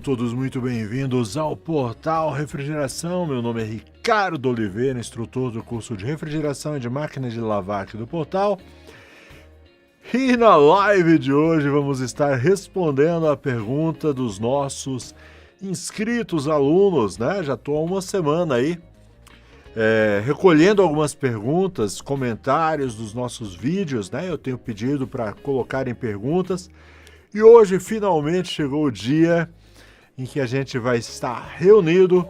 todos muito bem-vindos ao Portal Refrigeração. Meu nome é Ricardo Oliveira, instrutor do curso de refrigeração e de máquinas de lavar aqui do Portal. E na live de hoje vamos estar respondendo a pergunta dos nossos inscritos alunos, né? Já estou há uma semana aí recolhendo algumas perguntas, comentários dos nossos vídeos, né? Eu tenho pedido para colocarem perguntas. E hoje, finalmente, chegou o dia em que a gente vai estar reunido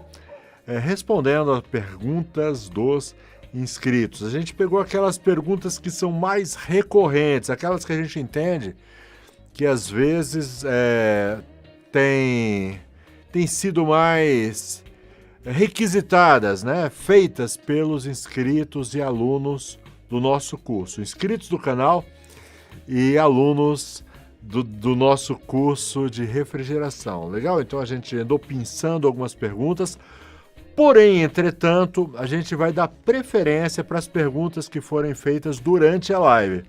respondendo as perguntas dos inscritos. A gente pegou aquelas perguntas que são mais recorrentes, aquelas que a gente entende que às vezes têm sido mais requisitadas, né? Feitas pelos inscritos e alunos do nosso curso. Inscritos do canal e alunos do nosso curso de refrigeração. Legal? Então a gente andou pensando algumas perguntas, porém, entretanto, a gente vai dar preferência para as perguntas que forem feitas durante a live.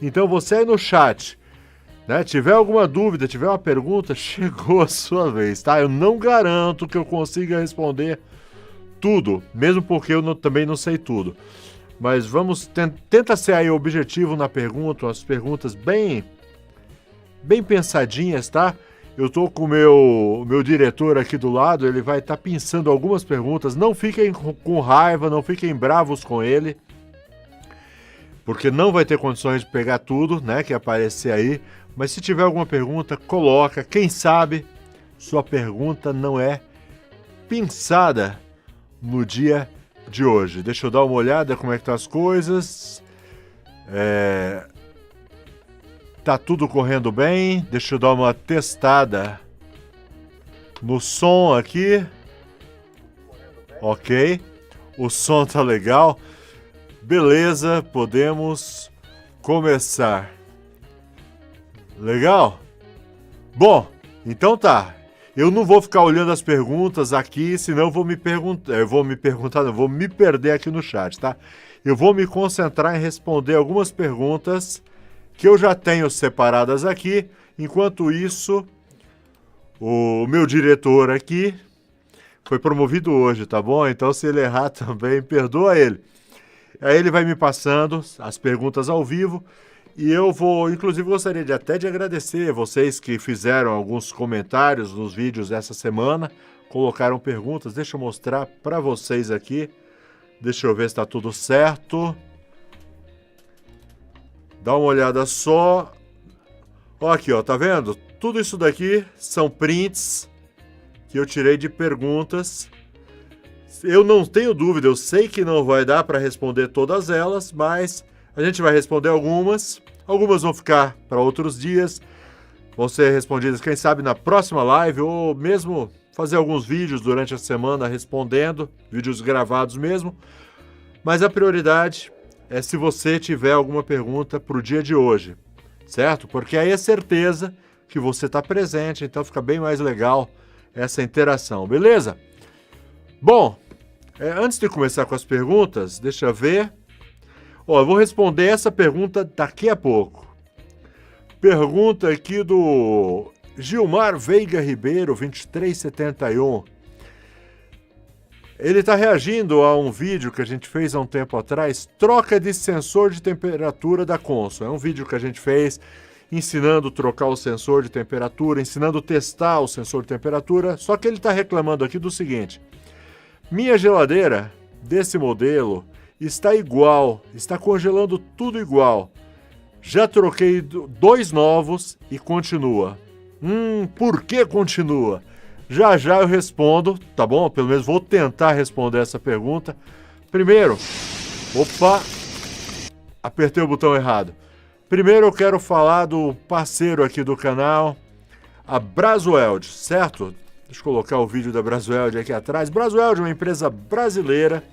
Então você aí no chat, né, tiver alguma dúvida, tiver uma pergunta, chegou a sua vez, tá? Eu não garanto que eu consiga responder tudo, mesmo porque eu também não sei tudo. Mas vamos, tenta ser aí objetivo na pergunta, as perguntas bem pensadinhas, tá? Eu tô com o meu diretor aqui do lado, ele vai estar pensando algumas perguntas. Não fiquem com raiva, não fiquem bravos com ele, porque não vai ter condições de pegar tudo, né, que aparecer aí. Mas se tiver alguma pergunta, coloca. Quem sabe sua pergunta não é pensada no dia de hoje. Deixa eu dar uma olhada como é que tá as coisas. Tá tudo correndo bem. Deixa eu dar uma testada no som aqui. Ok. O som tá legal. Beleza, podemos começar. Legal? Bom, então tá. Eu não vou ficar olhando as perguntas aqui, senão eu vou me perder aqui no chat, tá? Eu vou me concentrar em responder algumas perguntas que eu já tenho separadas aqui. Enquanto isso, o meu diretor aqui foi promovido hoje, tá bom? Então, se ele errar também, perdoa ele. Aí ele vai me passando as perguntas ao vivo e eu vou, inclusive, gostaria de agradecer vocês que fizeram alguns comentários nos vídeos dessa semana, colocaram perguntas. Deixa eu mostrar para vocês aqui. Deixa eu ver se está tudo certo. Dá uma olhada só. Ó, aqui, ó, tá vendo? Tudo isso daqui são prints que eu tirei de perguntas. Eu não tenho dúvida, eu sei que não vai dar para responder todas elas, mas a gente vai responder algumas. Algumas vão ficar para outros dias, vão ser respondidas, quem sabe, na próxima live, ou mesmo fazer alguns vídeos durante a semana respondendo, vídeos gravados mesmo. Mas a prioridade é se você tiver alguma pergunta para o dia de hoje, certo? Porque aí é certeza que você está presente, então fica bem mais legal essa interação, beleza? Bom, antes de começar com as perguntas, deixa eu ver. Ó, eu vou responder essa pergunta daqui a pouco. Pergunta aqui do Gilmar Veiga Ribeiro, 2371. Ele está reagindo a um vídeo que a gente fez há um tempo atrás, troca de sensor de temperatura da Consul. É um vídeo que a gente fez ensinando a trocar o sensor de temperatura, ensinando a testar o sensor de temperatura. Só que ele está reclamando aqui do seguinte: minha geladeira desse modelo está igual, está congelando tudo igual. Já troquei 2 novos e continua. Por que continua? Já eu respondo, tá bom? Pelo menos vou tentar responder essa pergunta. Primeiro, apertei o botão errado. Primeiro eu quero falar do parceiro aqui do canal, a Brasweld, certo? Deixa eu colocar o vídeo da Brasweld aqui atrás. Brasweld é uma empresa brasileira,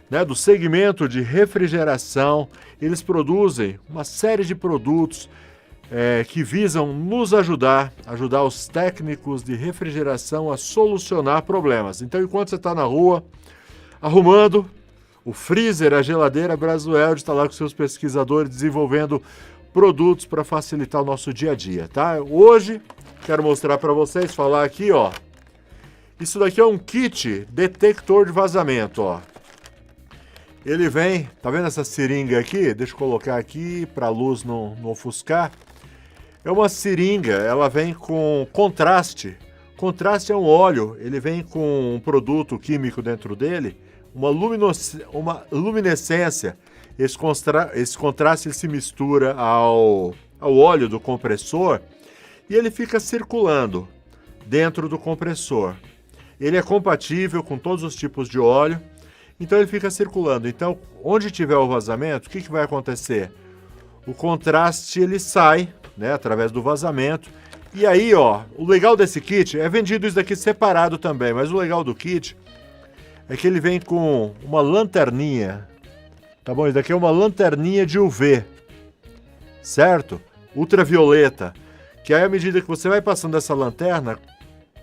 né, do segmento de refrigeração. Eles produzem uma série de produtos que visam nos ajudar os técnicos de refrigeração a solucionar problemas. Então, enquanto você está na rua arrumando o freezer, a geladeira, a Brasweld está lá com seus pesquisadores desenvolvendo produtos para facilitar o nosso dia a dia, tá? Hoje, quero mostrar para vocês, falar aqui, ó. Isso daqui é um kit detector de vazamento, ó. Ele vem, tá vendo essa seringa aqui? Deixa eu colocar aqui para a luz não ofuscar. É uma seringa, ela vem com contraste. Contraste é um óleo, ele vem com um produto químico dentro dele, uma luminescência. Esse contraste ele se mistura ao óleo do compressor e ele fica circulando dentro do compressor. Ele é compatível com todos os tipos de óleo, então ele fica circulando. Então, onde tiver o vazamento, o que vai acontecer? O contraste ele sai, né, através do vazamento. E aí, ó, o legal desse kit, é vendido isso daqui separado também, mas o legal do kit é que ele vem com uma lanterninha, tá bom? Isso daqui é uma lanterninha de UV, certo? Ultravioleta, que aí à medida que você vai passando essa lanterna,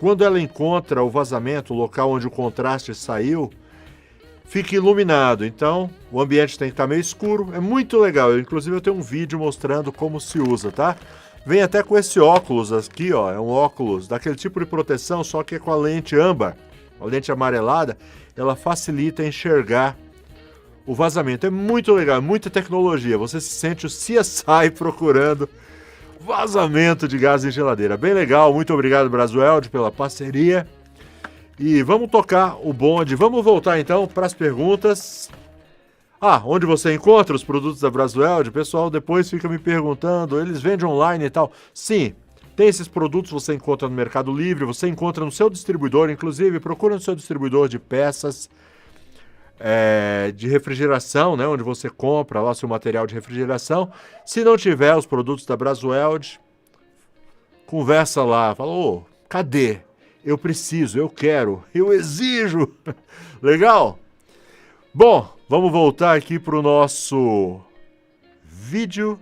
quando ela encontra o vazamento, o local onde o contraste saiu, fica iluminado. Então, o ambiente tem que estar meio escuro, é muito legal. Inclusive eu tenho um vídeo mostrando como se usa, tá? Vem até com esse óculos aqui, ó, é um óculos daquele tipo de proteção, só que é com a lente âmbar, a lente amarelada, ela facilita enxergar o vazamento. É muito legal, muita tecnologia, você se sente o CSI procurando vazamento de gás em geladeira. Bem legal, muito obrigado Brasweld pela parceria. E vamos tocar o bonde, vamos voltar então para as perguntas. Onde você encontra os produtos da Brasweld? O pessoal depois fica me perguntando, eles vendem online e tal. Sim, tem esses produtos, você encontra no Mercado Livre, você encontra no seu distribuidor, inclusive procura no seu distribuidor de peças de refrigeração, né, onde você compra lá o seu material de refrigeração. Se não tiver os produtos da Brasweld, conversa lá, fala, cadê? Eu preciso, eu quero, eu exijo. Legal? Bom, vamos voltar aqui para o nosso vídeo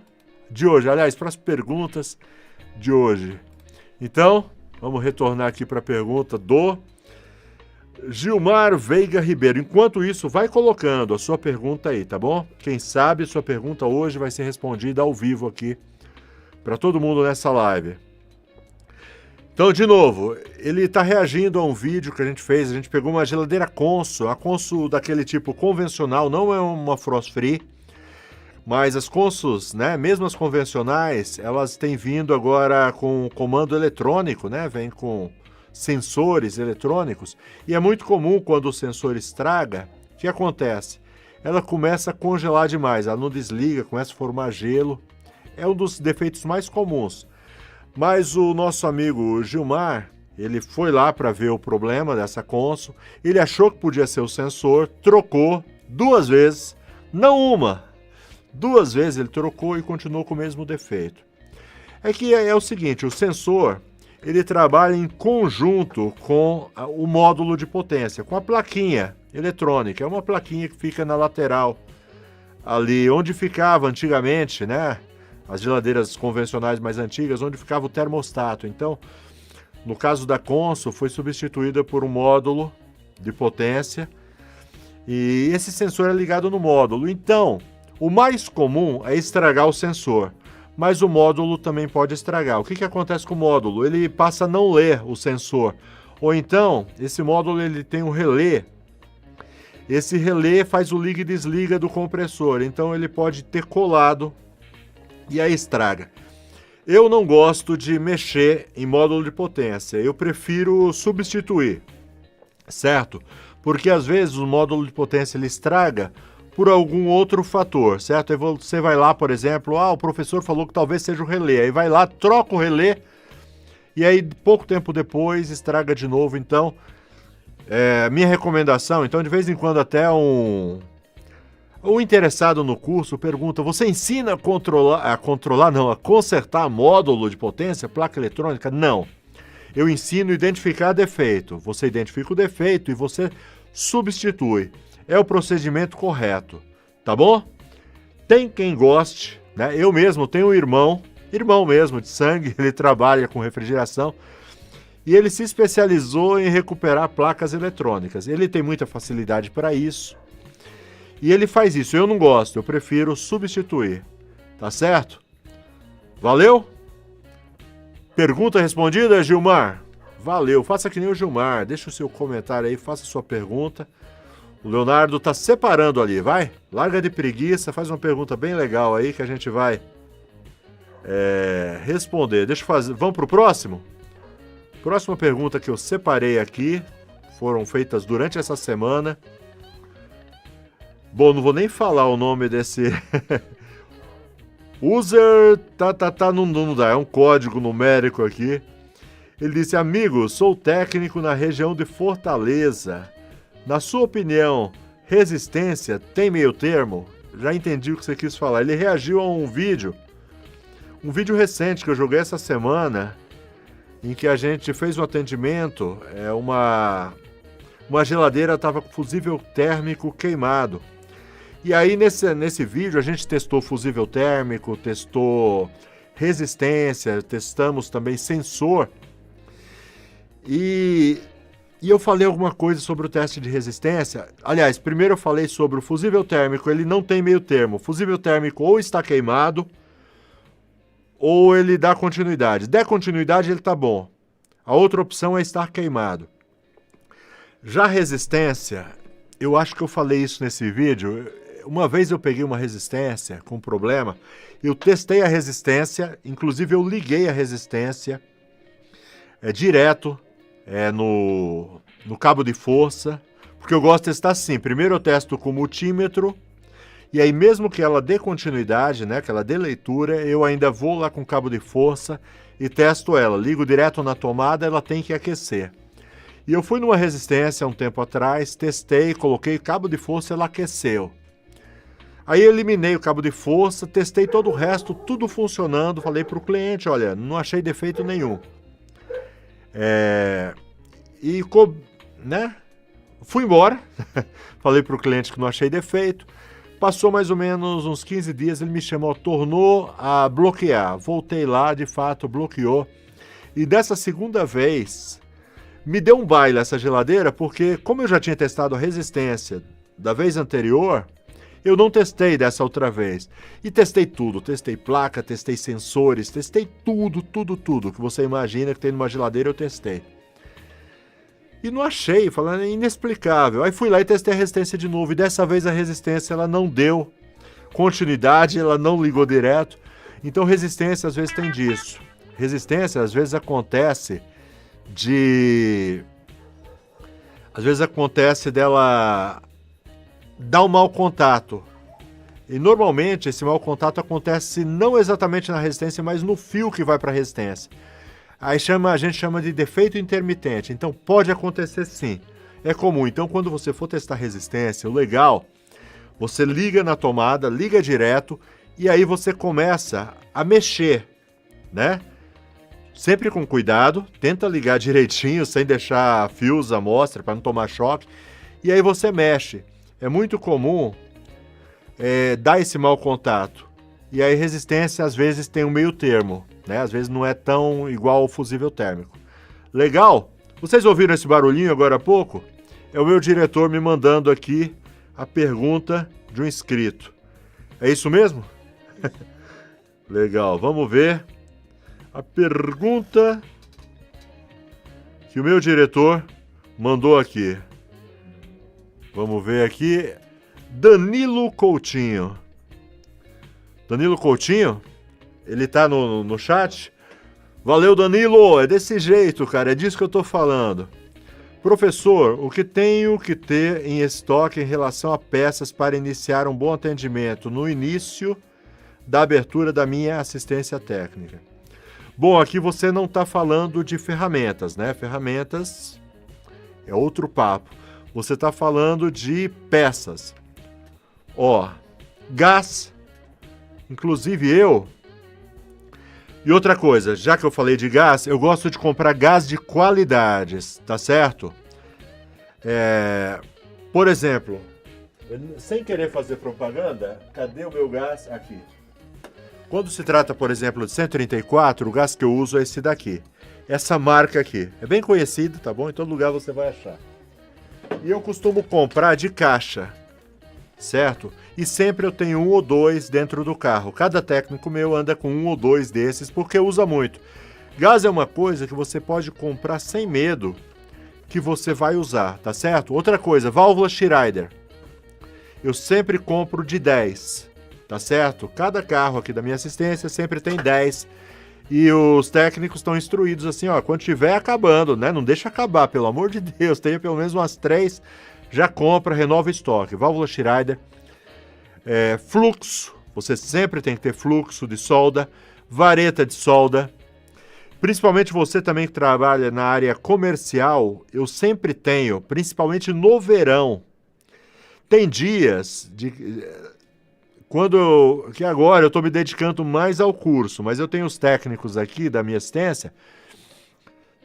de hoje. Aliás, para as perguntas de hoje. Então, vamos retornar aqui para a pergunta do Gilmar Veiga Ribeiro. Enquanto isso, vai colocando a sua pergunta aí, tá bom? Quem sabe sua pergunta hoje vai ser respondida ao vivo aqui para todo mundo nessa live. Então, de novo, ele está reagindo a um vídeo que a gente fez. A gente pegou uma geladeira Consul, a Consul daquele tipo convencional, não é uma frost free, mas as Consuls, né, mesmo as convencionais, elas têm vindo agora com comando eletrônico, né, vem com sensores eletrônicos, e é muito comum quando o sensor estraga, o que acontece? Ela começa a congelar demais, ela não desliga, começa a formar gelo, é um dos defeitos mais comuns. Mas o nosso amigo Gilmar, ele foi lá para ver o problema dessa Consul, ele achou que podia ser o sensor, trocou 2 vezes, não uma, 2 vezes ele trocou e continuou com o mesmo defeito. É que é o seguinte, o sensor, ele trabalha em conjunto com o módulo de potência, com a plaquinha eletrônica. É uma plaquinha que fica na lateral, ali onde ficava antigamente, né? As geladeiras convencionais mais antigas, onde ficava o termostato. Então, no caso da Consul, foi substituída por um módulo de potência. E esse sensor é ligado no módulo. Então, o mais comum é estragar o sensor. Mas o módulo também pode estragar. O que acontece com o módulo? Ele passa a não ler o sensor. Ou então, esse módulo ele tem um relé. Esse relé faz o liga e desliga do compressor. Então ele pode ter colado e aí estraga. Eu não gosto de mexer em módulo de potência. Eu prefiro substituir, certo? Porque às vezes o módulo de potência ele estraga por algum outro fator, certo? Aí você vai lá, por exemplo, o professor falou que talvez seja o relé, aí vai lá, troca o relé, e aí pouco tempo depois estraga de novo. Então, minha recomendação, então de vez em quando até um interessado no curso pergunta, você ensina a consertar módulo de potência, placa eletrônica? Não. Eu ensino a identificar defeito. Você identifica o defeito e você substitui. É o procedimento correto, tá bom? Tem quem goste, né? Eu mesmo tenho um irmão mesmo de sangue, ele trabalha com refrigeração e ele se especializou em recuperar placas eletrônicas. Ele tem muita facilidade para isso e ele faz isso. Eu não gosto, eu prefiro substituir, tá certo? Valeu? Pergunta respondida, Gilmar? Valeu, faça que nem o Gilmar, deixa o seu comentário aí, faça a sua pergunta. O Leonardo tá separando ali, vai? Larga de preguiça, faz uma pergunta bem legal aí que a gente vai responder. Deixa eu fazer, vamos pro próximo? Próxima pergunta que eu separei aqui, foram feitas durante essa semana. Bom, não vou nem falar o nome desse... User, não dá, é um código numérico aqui. Ele disse, amigo, sou técnico na região de Fortaleza. Na sua opinião, resistência tem meio termo? Já entendi o que você quis falar. Ele reagiu a um vídeo recente que eu joguei essa semana, em que a gente fez um atendimento, uma geladeira estava com fusível térmico queimado. E aí nesse vídeo a gente testou fusível térmico, testou resistência, testamos também sensor. E eu falei alguma coisa sobre o teste de resistência. Aliás, primeiro eu falei sobre o fusível térmico, ele não tem meio termo. O fusível térmico ou está queimado, ou ele dá continuidade. Der continuidade, ele está bom. A outra opção é estar queimado. Já a resistência, eu acho que eu falei isso nesse vídeo. Uma vez eu peguei uma resistência com problema, eu testei a resistência, inclusive eu liguei a resistência direto no cabo de força, porque eu gosto de testar assim. Primeiro eu testo com o multímetro, e aí mesmo que ela dê continuidade, né, que ela dê leitura, eu ainda vou lá com o cabo de força e testo ela. Ligo direto na tomada, ela tem que aquecer. E eu fui numa resistência um tempo atrás, testei, coloquei o cabo de força e ela aqueceu. Aí eu eliminei o cabo de força, testei todo o resto, tudo funcionando, falei para o cliente, olha, não achei defeito nenhum. Fui embora, falei para o cliente que não achei defeito. Passou mais ou menos uns 15 dias, ele me chamou, tornou a bloquear. Voltei lá, de fato, bloqueou. E dessa segunda vez, me deu um baile essa geladeira, porque como eu já tinha testado a resistência da vez anterior, eu não testei dessa outra vez. E testei tudo, testei placa, testei sensores, testei tudo que você imagina que tem numa geladeira, eu testei. E não achei, falando inexplicável. Aí fui lá e testei a resistência de novo. E dessa vez a resistência ela não deu continuidade, ela não ligou direto. Então resistência às vezes tem disso. Resistência às vezes acontece dela dar um mau contato. E normalmente esse mau contato acontece não exatamente na resistência, mas no fio que vai para a resistência. Aí a gente chama de defeito intermitente. Então pode acontecer sim. É comum. Então quando você for testar resistência, o legal, você liga na tomada, liga direto e aí você começa a mexer, né? Sempre com cuidado, tenta ligar direitinho, sem deixar fios à mostra para não tomar choque. E aí você mexe. É muito comum dar esse mau contato. E aí resistência às vezes tem um meio termo, né? Às vezes não é tão igual ao fusível térmico. Legal? Vocês ouviram esse barulhinho agora há pouco? É o meu diretor me mandando aqui a pergunta de um inscrito. É isso mesmo? Legal, vamos ver a pergunta que o meu diretor mandou aqui. Vamos ver aqui. Danilo Coutinho. Danilo Coutinho? Ele tá no chat? Valeu, Danilo! É desse jeito, cara. É disso que eu tô falando. Professor, o que tenho que ter em estoque em relação a peças para iniciar um bom atendimento no início da abertura da minha assistência técnica? Bom, aqui você não está falando de ferramentas, né? Ferramentas é outro papo. Você está falando de peças. Ó, gás, inclusive eu. E outra coisa, já que eu falei de gás, eu gosto de comprar gás de qualidades, tá certo? Por exemplo, sem querer fazer propaganda, cadê o meu gás? Aqui. Quando se trata, por exemplo, de 134, o gás que eu uso é esse daqui. Essa marca aqui. É bem conhecido, tá bom? Em todo lugar você vai achar. E eu costumo comprar de caixa. certo? E sempre eu tenho 1 ou 2 dentro do carro. Cada técnico meu anda com 1 ou 2 desses porque usa muito. Gás é uma coisa que você pode comprar sem medo que você vai usar, tá certo? Outra coisa, válvula Schneider. Eu sempre compro de 10, tá certo? Cada carro aqui da minha assistência sempre tem 10. E os técnicos estão instruídos assim, ó, quando estiver acabando, né? Não deixa acabar, pelo amor de Deus. Tenha pelo menos umas 3, já compra, renova o estoque. Válvula Schneider. Fluxo, você sempre tem que ter fluxo de solda. Vareta de solda. Principalmente você também que trabalha na área comercial, eu sempre tenho, principalmente no verão. Tem dias que agora eu estou me dedicando mais ao curso, mas eu tenho os técnicos aqui da minha assistência.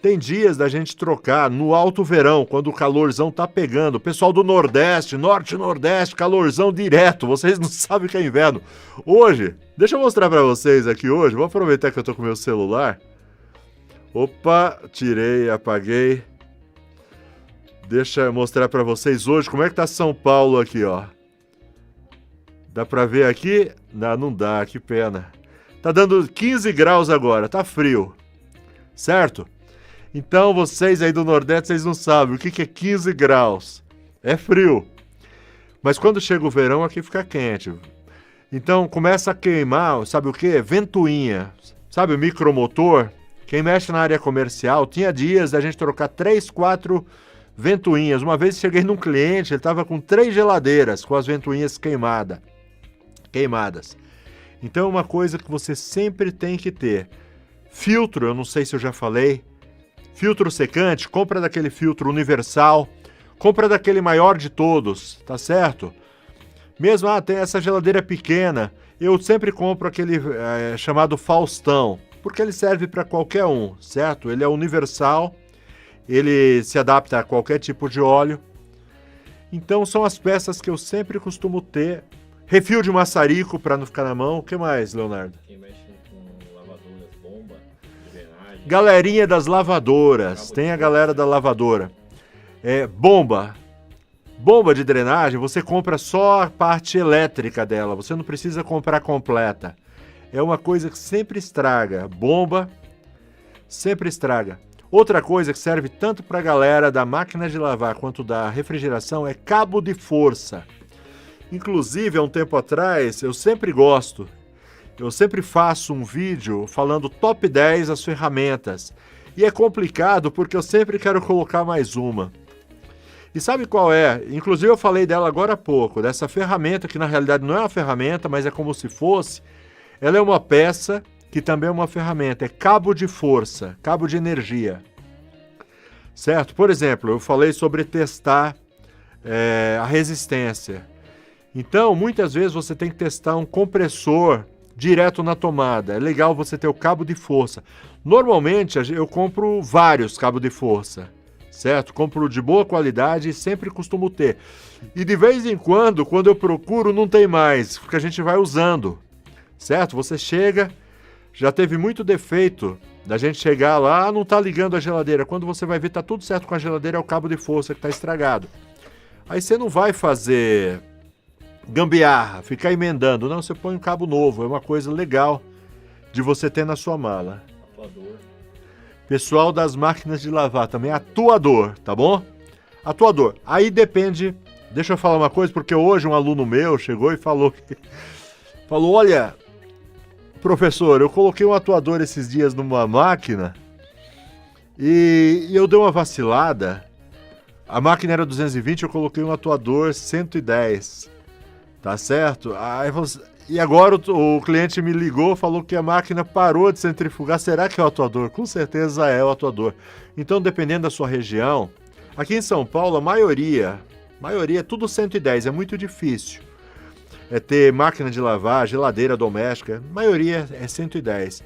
Tem dias da gente trocar no alto verão, quando o calorzão tá pegando. O pessoal do Nordeste, Norte e Nordeste, calorzão direto. Vocês não sabem o que é inverno. Hoje, deixa eu mostrar para vocês aqui hoje. Vou aproveitar que eu tô com o meu celular. Opa, tirei, apaguei. Deixa eu mostrar para vocês hoje como é que tá São Paulo aqui, ó. Dá para ver aqui? Não dá, que pena. Tá dando 15 graus agora, tá frio. Certo? Então vocês aí do Nordeste, vocês não sabem o que é 15 graus. É frio. Mas quando chega o verão, aqui fica quente. Então começa a queimar, sabe o que? Ventoinha. Sabe o micromotor? Quem mexe na área comercial, tinha dias da gente trocar 3, 4 ventoinhas. Uma vez cheguei num cliente, ele estava com 3 geladeiras com as ventoinhas queimadas. Então é uma coisa que você sempre tem que ter. Filtro, eu não sei se eu já falei. Filtro secante, compra daquele filtro universal. Compra daquele maior de todos, tá certo? Mesmo, tem essa geladeira pequena. Eu sempre compro aquele chamado Faustão. Porque ele serve para qualquer um, certo? Ele é universal, ele se adapta a qualquer tipo de óleo. Então são as peças que eu sempre costumo ter. Refil de maçarico para não ficar na mão. O que mais, Leonardo? Quem mexe com lavadoras, bomba, drenagem. Galerinha das lavadoras, tem a galera da lavadora. Bomba. Bomba de drenagem, você compra só a parte elétrica dela, você não precisa comprar completa. É uma coisa que sempre estraga. Bomba sempre estraga. Outra coisa que serve tanto para a galera da máquina de lavar quanto da refrigeração é cabo de força. Inclusive, há um tempo atrás, eu sempre faço um vídeo falando top 10 as ferramentas. E é complicado porque eu sempre quero colocar mais uma. E sabe qual é? Inclusive eu falei dela agora há pouco, dessa ferramenta que na realidade não é uma ferramenta, mas é como se fosse. Ela é uma peça que também é uma ferramenta, é cabo de força, cabo de energia, certo? Por exemplo, eu falei sobre testar a resistência. Então, muitas vezes você tem que testar um compressor direto na tomada. É legal você ter o cabo de força. Normalmente, eu compro vários cabos de força, certo? Compro de boa qualidade e sempre costumo ter. E de vez em quando eu procuro, não tem mais, porque a gente vai usando. Certo? Você chega, já teve muito defeito da gente chegar lá, não tá ligando a geladeira. Quando você vai ver, tá tudo certo com a geladeira, é o cabo de força que tá estragado. Aí você não vai fazer gambiarra, ficar emendando. Não, você põe um cabo novo, é uma coisa legal de você ter na sua mala. Atuador. Pessoal das máquinas de lavar também, atuador, tá bom? Atuador. Aí depende, deixa eu falar uma coisa, porque hoje um aluno meu chegou e falou, olha... Professor, eu coloquei um atuador esses dias numa máquina e eu dei uma vacilada. A máquina era 220, eu coloquei um atuador 110. Tá certo? E agora o cliente me ligou, falou que a máquina parou de centrifugar. Será que é o atuador? Com certeza é o atuador. Então, dependendo da sua região, aqui em São Paulo, a maioria é tudo 110, é muito difícil. Ter máquina de lavar, geladeira doméstica, a maioria é 110.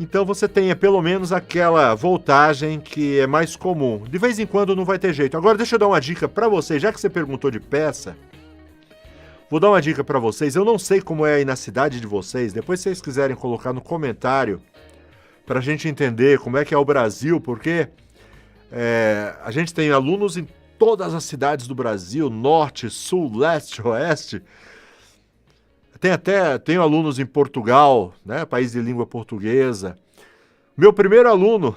Então você tenha pelo menos aquela voltagem que é mais comum. De vez em quando não vai ter jeito. Agora deixa eu dar uma dica para vocês, já que você perguntou de peça. Vou dar uma dica para vocês. Eu não sei como é aí na cidade de vocês. Depois se vocês quiserem colocar no comentário para a gente entender como é que é o Brasil, porque a gente tem alunos em todas as cidades do Brasil, norte, sul, leste, oeste. Tenho alunos em Portugal, né, país de língua portuguesa. Meu primeiro aluno,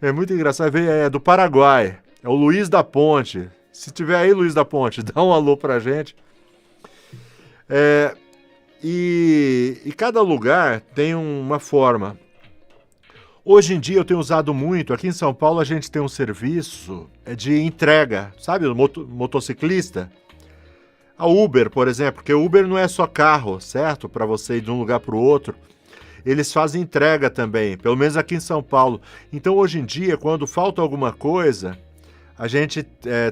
é muito engraçado, é do Paraguai, é o Luiz da Ponte. Se tiver aí, Luiz da Ponte, dá um alô pra gente. E cada lugar tem uma forma. Hoje em dia eu tenho usado muito, aqui em São Paulo a gente tem um serviço de entrega, sabe, o motociclista? A Uber, por exemplo, porque o Uber não é só carro, certo? Para você ir de um lugar para o outro. Eles fazem entrega também, pelo menos aqui em São Paulo. Então hoje em dia, quando falta alguma coisa, a gente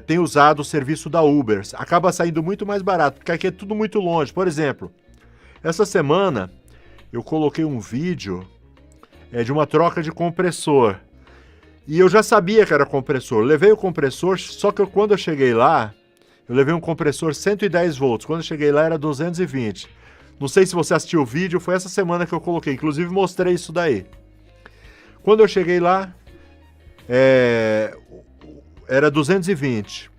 tem usado o serviço da Uber. Acaba saindo muito mais barato, porque aqui é tudo muito longe. Por exemplo, essa semana eu coloquei um vídeo de uma troca de compressor. E eu já sabia que era compressor. Levei o compressor, só que quando eu cheguei lá, eu levei um compressor 110 volts. Quando eu cheguei lá era 220. Não sei se você assistiu o vídeo, foi essa semana que eu coloquei. Inclusive mostrei isso daí. Quando eu cheguei lá, era 220.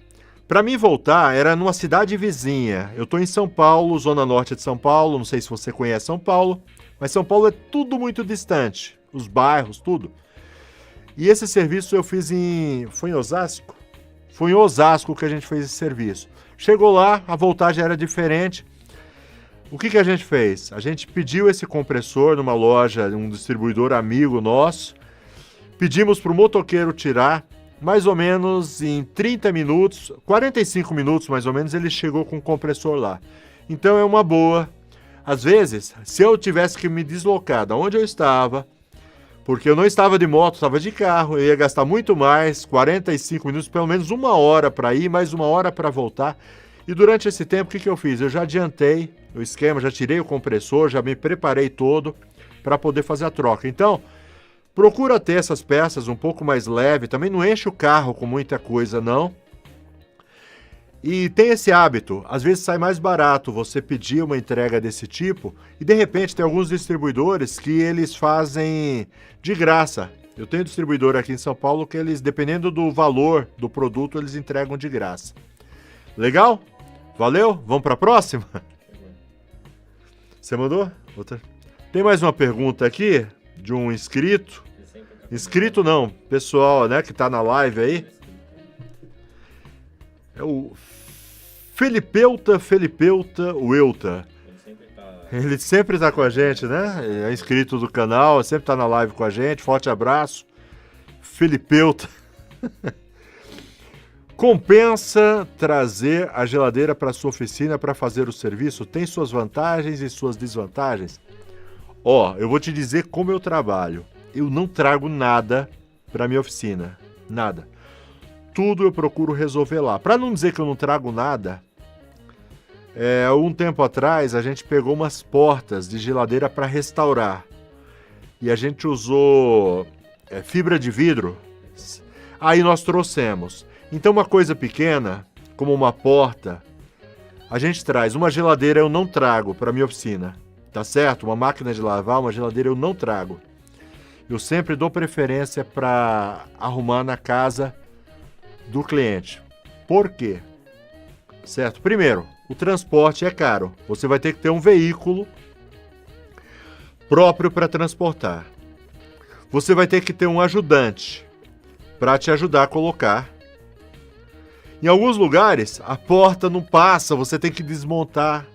Para mim voltar, era numa cidade vizinha. Eu estou em São Paulo, zona norte de São Paulo. Não sei se você conhece São Paulo. Mas São Paulo é tudo muito distante. Os bairros, tudo. E esse serviço eu fiz foi em Osasco? Foi em Osasco que a gente fez esse serviço. Chegou lá, a voltagem era diferente. O que a gente fez? A gente pediu esse compressor numa loja, um distribuidor amigo nosso. Pedimos para o motoqueiro tirar. Mais ou menos em 30 minutos, 45 minutos mais ou menos, ele chegou com o compressor lá. Então é uma boa. Às vezes, se eu tivesse que me deslocar da onde eu estava, porque eu não estava de moto, estava de carro, eu ia gastar muito mais, 45 minutos, pelo menos uma hora para ir, mais uma hora para voltar. E durante esse tempo, o que eu fiz? Eu já adiantei o esquema, já tirei o compressor, já me preparei todo para poder fazer a troca. Então, procura ter essas peças um pouco mais leve, também não enche o carro com muita coisa, não. E tem esse hábito, às vezes sai mais barato você pedir uma entrega desse tipo e de repente tem alguns distribuidores que eles fazem de graça. Eu tenho distribuidor aqui em São Paulo que eles, dependendo do valor do produto, eles entregam de graça. Legal? Valeu? Vamos para a próxima? Você mandou? Outra. Tem mais uma pergunta aqui de um inscrito. Inscrito não, pessoal, né, que está na live aí. É o Felipeuta, o Euta. Ele sempre tá com a gente, né? É inscrito do canal, sempre tá na live com a gente. Forte abraço. Felipeuta. Compensa trazer a geladeira para sua oficina para fazer o serviço? Tem suas vantagens e suas desvantagens? Eu vou te dizer como eu trabalho. Eu não trago nada para minha oficina. Nada. Tudo eu procuro resolver lá. Para não dizer que eu não trago nada, um tempo atrás a gente pegou umas portas de geladeira para restaurar. E a gente usou fibra de vidro. Aí nós trouxemos. Então uma coisa pequena, como uma porta, a gente traz. Uma geladeira eu não trago para minha oficina. Tá certo? Uma máquina de lavar, uma geladeira eu não trago. Eu sempre dou preferência para arrumar na casa do cliente. Por quê? Certo? Primeiro, o transporte é caro. Você vai ter que ter um veículo próprio para transportar. Você vai ter que ter um ajudante para te ajudar a colocar. Em alguns lugares, a porta não passa, você tem que desmontar,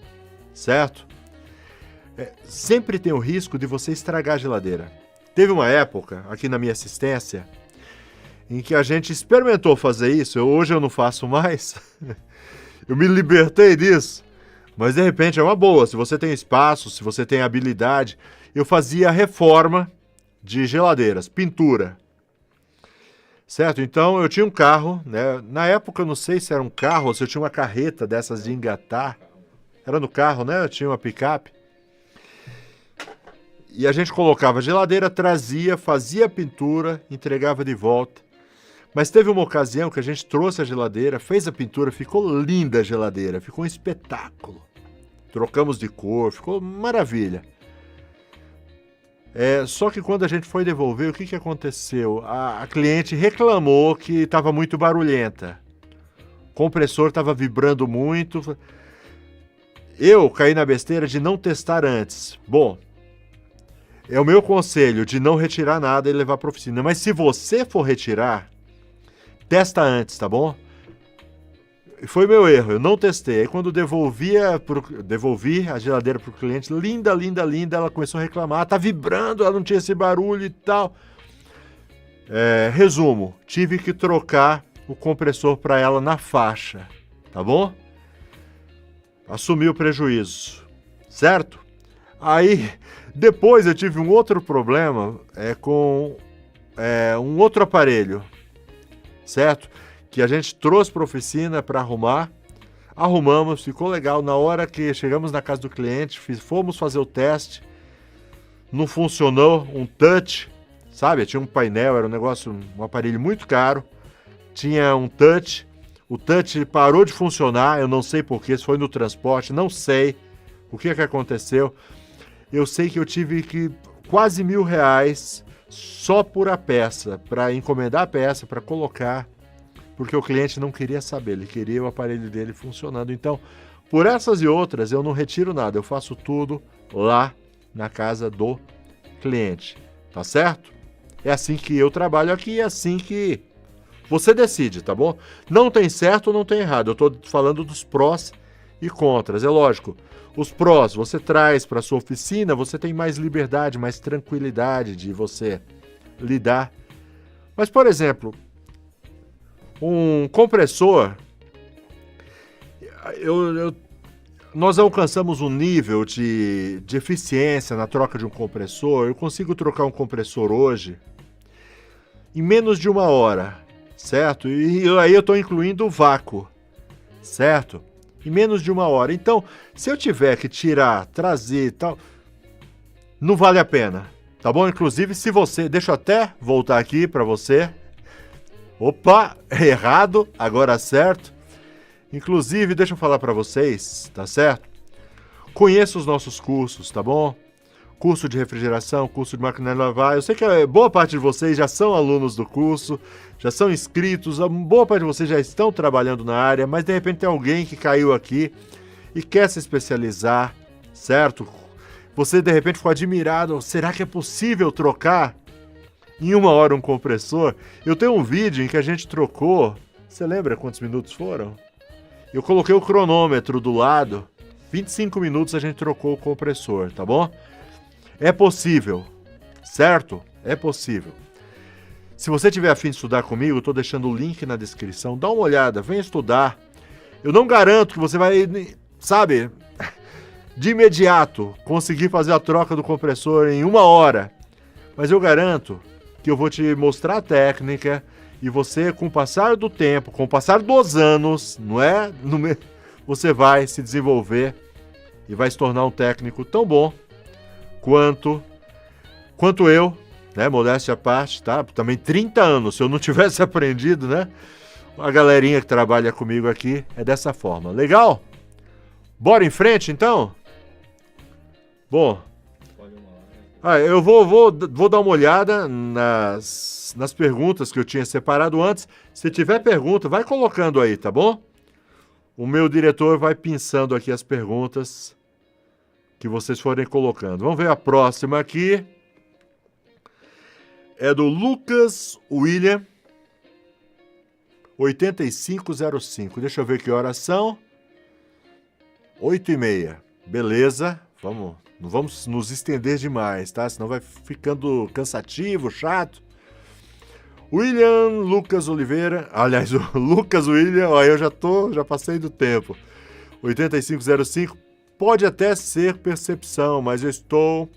certo? Sempre tem o risco de você estragar a geladeira. Teve uma época, aqui na minha assistência, em que a gente experimentou fazer isso. Hoje eu não faço mais. Eu me libertei disso. Mas de repente é uma boa. Se você tem espaço, se você tem habilidade. Eu fazia reforma de geladeiras, pintura. Certo? Então eu tinha um carro, né? Na época eu não sei se era um carro ou se eu tinha uma carreta dessas de engatar. Era no carro, né? Eu tinha uma picape. E a gente colocava a geladeira, trazia, fazia a pintura, entregava de volta. Mas teve uma ocasião que a gente trouxe a geladeira, fez a pintura, ficou linda a geladeira, ficou um espetáculo. Trocamos de cor, ficou maravilha. Só que quando a gente foi devolver, o que aconteceu? A cliente reclamou que estava muito barulhenta. compressor estava vibrando muito. Eu caí na besteira de não testar antes. Bom, é o meu conselho de não retirar nada e levar para a oficina. Mas se você for retirar, testa antes, tá bom? Foi meu erro, eu não testei. Aí quando devolvi a geladeira pro cliente, linda, linda, linda, ela começou a reclamar, tá vibrando, ela não tinha esse barulho e tal. Resumo, tive que trocar o compressor para ela na faixa, tá bom? Assumi o prejuízo, certo? Aí, depois eu tive um outro problema com um outro aparelho, certo? Que a gente trouxe para a oficina para arrumar, arrumamos, ficou legal. Na hora que chegamos na casa do cliente, fomos fazer o teste, não funcionou, um touch, sabe? Tinha um painel, era um aparelho muito caro, tinha um touch, o touch parou de funcionar, eu não sei porquê, se foi no transporte, não sei o que aconteceu. Eu sei que eu tive que quase R$1.000 só por a peça, para encomendar a peça, para colocar, porque o cliente não queria saber, ele queria o aparelho dele funcionando. Então, por essas e outras, eu não retiro nada, eu faço tudo lá na casa do cliente, tá certo? É assim que eu trabalho aqui, é assim que você decide, tá bom? Não tem certo ou não tem errado, eu tô falando dos prós e contras, é lógico. Os prós, você traz para sua oficina, você tem mais liberdade, mais tranquilidade de você lidar. Mas, por exemplo, um compressor, nós alcançamos um nível de eficiência na troca de um compressor. Eu consigo trocar um compressor hoje em menos de 1 hora, certo? E aí eu estou incluindo o vácuo, certo? Em menos de 1 hora. Então, se eu tiver que tirar, trazer e tal, não vale a pena, tá bom? Inclusive, se você... Deixa eu até voltar aqui para você. Opa, errado, agora certo. Inclusive, deixa eu falar para vocês, tá certo? Conheça os nossos cursos, tá bom? Curso de refrigeração, curso de máquina de lavar. Eu sei que boa parte de vocês já são alunos do curso, já são inscritos, boa parte de vocês já estão trabalhando na área, mas de repente tem alguém que caiu aqui e quer se especializar, certo? Você de repente ficou admirado, será que é possível trocar em 1 hora um compressor? Eu tenho um vídeo em que a gente trocou, você lembra quantos minutos foram? Eu coloquei o cronômetro do lado, 25 minutos a gente trocou o compressor, tá bom? É possível, certo? É possível. Se você tiver a fim de estudar comigo, eu estou deixando o link na descrição, dá uma olhada, vem estudar. Eu não garanto que você vai, sabe, de imediato conseguir fazer a troca do compressor em 1 hora, mas eu garanto que eu vou te mostrar a técnica e você, com o passar do tempo, com o passar dos anos, você vai se desenvolver e vai se tornar um técnico tão bom quanto eu, né? Modéstia à parte, tá? Também 30 anos, se eu não tivesse aprendido, né? A galerinha que trabalha comigo aqui é dessa forma. Legal? Bora em frente, então? Bom... eu vou dar uma olhada nas perguntas que eu tinha separado antes. Se tiver pergunta, vai colocando aí, tá bom? O meu diretor vai pensando aqui as perguntas que vocês forem colocando. Vamos ver a próxima aqui. É do Lucas William, 8505. Deixa eu ver que horas são. 8h30. Beleza, vamos... Não vamos nos estender demais, tá? Senão vai ficando cansativo, chato. William Lucas Oliveira. Aliás, o Lucas William, ó, eu já passei do tempo. 8505. Pode até ser percepção, mas eu estou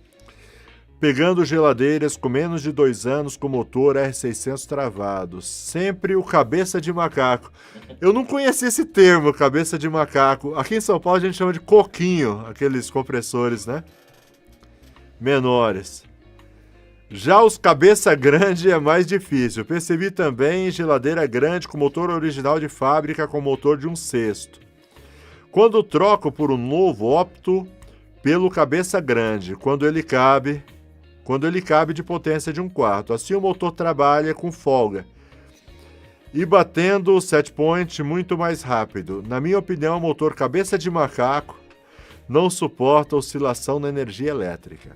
pegando geladeiras com menos de 2 anos com motor R600 travado. Sempre o cabeça de macaco. Eu não conhecia esse termo, cabeça de macaco. Aqui em São Paulo a gente chama de coquinho, aqueles compressores, né? Menores. Já os cabeça grande é mais difícil. Percebi também geladeira grande com motor original de fábrica com motor de 1/6. Quando troco por um novo, opto pelo cabeça grande, quando ele cabe de potência de 1/4. Assim o motor trabalha com folga. e batendo o set point muito mais rápido. Na minha opinião, o motor cabeça de macaco não suporta oscilação na energia elétrica.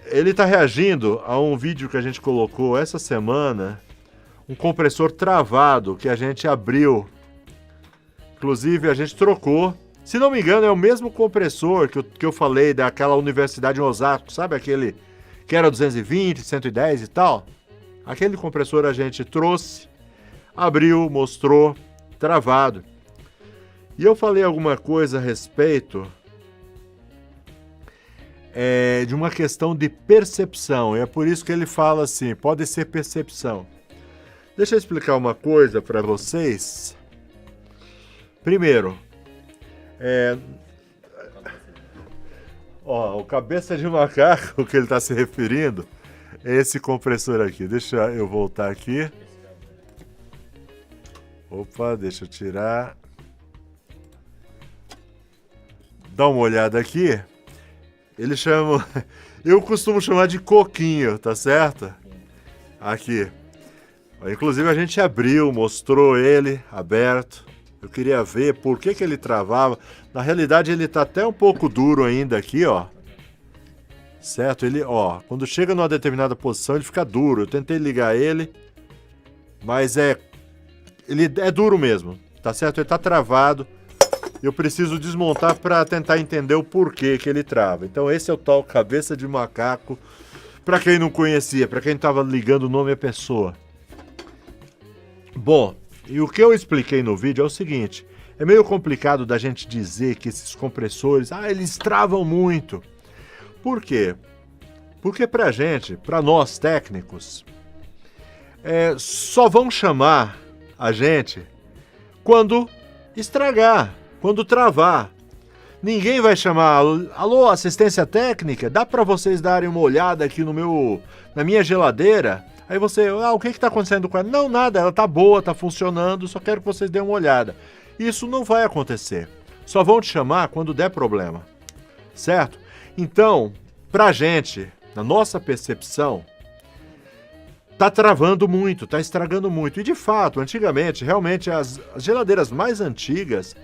Ele está reagindo a um vídeo que a gente colocou essa semana, um compressor travado que a gente abriu. Inclusive, a gente trocou. Se não me engano, é o mesmo compressor que eu falei daquela universidade em Osasco, sabe aquele que era 220, 110 e tal? Aquele compressor a gente trouxe, abriu, mostrou, travado. E eu falei alguma coisa a respeito de uma questão de percepção. E é por isso que ele fala assim, pode ser percepção. Deixa eu explicar uma coisa para vocês. Primeiro, o cabeça de macaco que ele está se referindo é esse compressor aqui. Deixa eu voltar aqui. Opa, deixa eu tirar. Dá uma olhada aqui. Ele chama... Eu costumo chamar de coquinho, tá certo? Aqui. Inclusive a gente abriu, mostrou ele aberto. Eu queria ver por que ele travava. Na realidade ele tá até um pouco duro ainda aqui, ó. Certo? Ele, ó, quando chega numa determinada posição ele fica duro. Eu tentei ligar ele, mas ele é duro mesmo, tá certo? Ele tá travado. Eu preciso desmontar para tentar entender o porquê que ele trava. Então esse é o tal cabeça de macaco. Para quem não conhecia, para quem estava ligando o nome à pessoa. Bom, e o que eu expliquei no vídeo é o seguinte. É meio complicado da gente dizer que esses compressores, eles travam muito. Por quê? Porque pra gente, pra nós técnicos, só vão chamar a gente quando estragar, quando travar. Ninguém vai chamar, alô, assistência técnica, dá pra vocês darem uma olhada aqui na minha geladeira? Aí você, o que está acontecendo com ela? Não, nada, ela tá boa, tá funcionando, só quero que vocês deem uma olhada. Isso não vai acontecer. Só vão te chamar quando der problema. Certo? Então, pra gente, na nossa percepção, tá travando muito, tá estragando muito. E de fato, antigamente, realmente, as geladeiras mais antigas,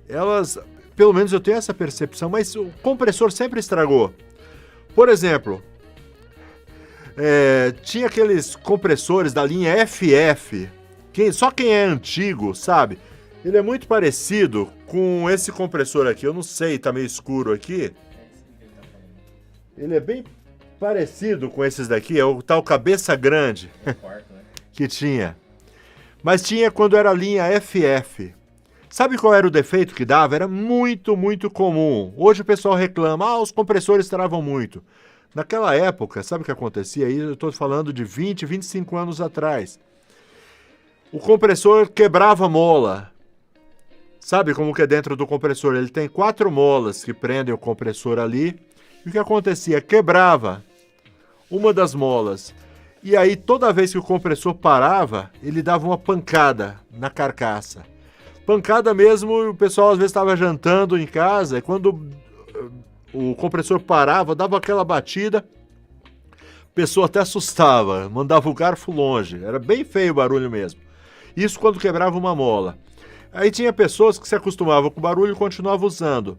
elas, pelo menos eu tenho essa percepção, mas o compressor sempre estragou. Por exemplo, tinha aqueles compressores da linha FF, só quem é antigo sabe, ele é muito parecido com esse compressor aqui, eu não sei, tá meio escuro aqui, ele é bem parecido com esses daqui, é o tal cabeça grande que tinha, mas tinha quando era a linha FF. Sabe qual era o defeito que dava? Era muito, muito comum. Hoje o pessoal reclama, os compressores travam muito. Naquela época, sabe o que acontecia aí? Eu estou falando de 20, 25 anos atrás. O compressor quebrava mola. Sabe como que é dentro do compressor? Ele tem 4 molas que prendem o compressor ali. E o que acontecia? Quebrava uma das molas. E aí, toda vez que o compressor parava, ele dava uma pancada na carcaça. Pancada mesmo, o pessoal às vezes estava jantando em casa, e quando o compressor parava, dava aquela batida, a pessoa até assustava, mandava o garfo longe, era bem feio o barulho mesmo. Isso quando quebrava uma mola. Aí tinha pessoas que se acostumavam com o barulho e continuavam usando.